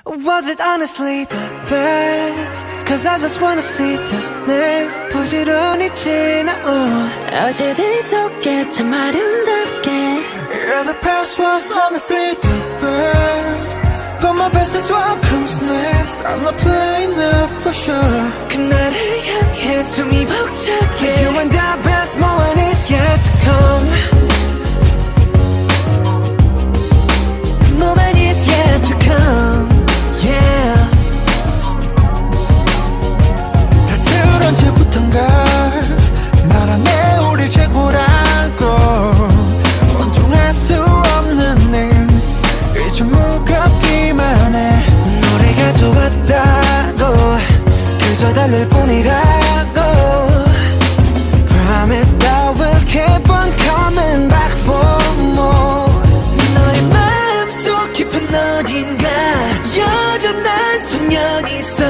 Was it honestly the best? Cause I just wanna see the next 부지런히 지나온 어제들 속에 참 아름답게 Yeah, the past was honestly the best But my best is what comes next I'm not playing now for sure 그날을 향해 숨이 벅차게 You and the best moment is yet to come Moment is yet to come Yeah 다들 언제부턴가 말하네 우리 최고라고 원통할 수 없는 일스 이제 무겁기만 해 노래가 좋았다고 그저 달랠 뿐이라고 Promise that we'll keep on coming back for more 너의 마음속 깊은 어딘가 여전한 소년이 있어